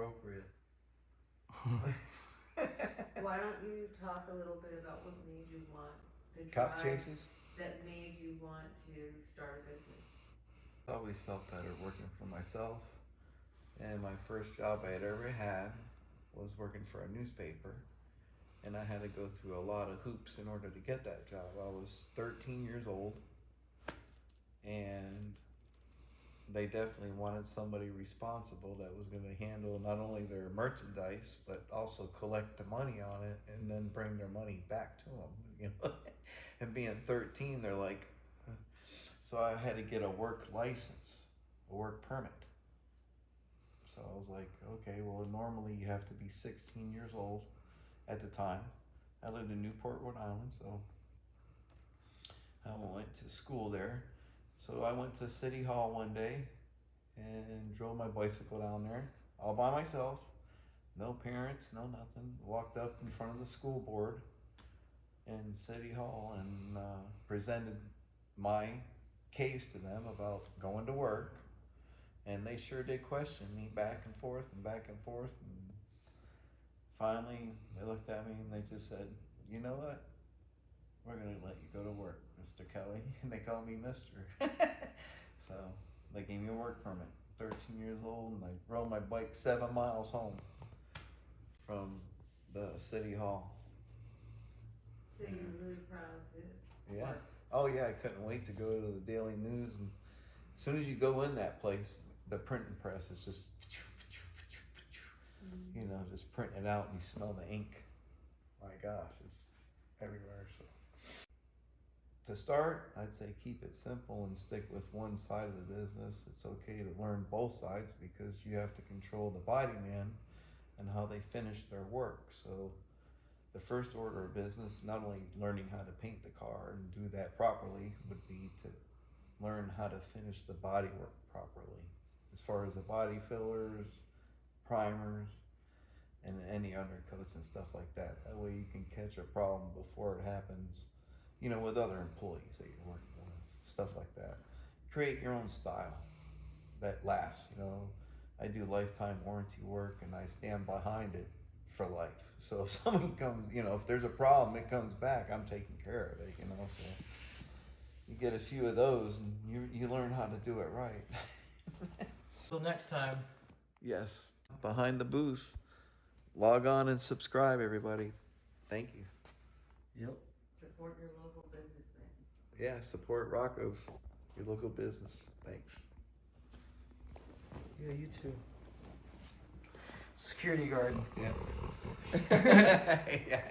appropriate. Why don't you talk a little bit about what made you want the Cop drive chases? that made you want to start a business? I always felt better working for myself. And my first job I had ever had was working for a newspaper. And I had to go through a lot of hoops in order to get that job. I was 13 years old. And they definitely wanted somebody responsible that was going to handle not only their merchandise, but also collect the money on it and then bring their money back to them, you know. And being 13, they're like, so I had to get a work license, a work permit. So I was like, okay, well, normally you have to be 16 years old at the time. I lived in Newport, Rhode Island, so I went to school there. So I went to City Hall one day and drove my bicycle down there all by myself. No parents, no nothing. Walked up in front of the school board in City Hall and presented my case to them about going to work. And they sure did question me back and forth and back and forth. And finally, they looked at me and they just said, you know what? We're going to let you go to work, Mr. Kelly. And they called me Mr. So they gave me a work permit. 13 years old, and I rode my bike 7 miles home from the City Hall. That you were really proud to Yeah. work. Oh yeah, I couldn't wait to go to the Daily News. And as soon as you go in that place, the printing press is just, you know, just printing it out and you smell the ink. My gosh, it's everywhere. So to start, I'd say keep it simple and stick with one side of the business. It's okay to learn both sides because you have to control the body man and how they finish their work. So the first order of business, not only learning how to paint the car and do that properly, would be to learn how to finish the body work properly. As far as the body fillers, primers, and any undercoats and stuff like that. That way you can catch a problem before it happens, you know, with other employees that you're working with, stuff like that. Create your own style that lasts, you know. I do lifetime warranty work and I stand behind it for life. So if someone comes, you know, if there's a problem, it comes back, I'm taking care of it, you know. So you get a few of those and you learn how to do it right. Till next time. Yes, behind the booth. Log on and subscribe, everybody. Thank you. Yep. Support your local businessman. Yeah, support Rocco's, your local business. Thanks. Yeah, you too. Security guard. Yeah. Yeah.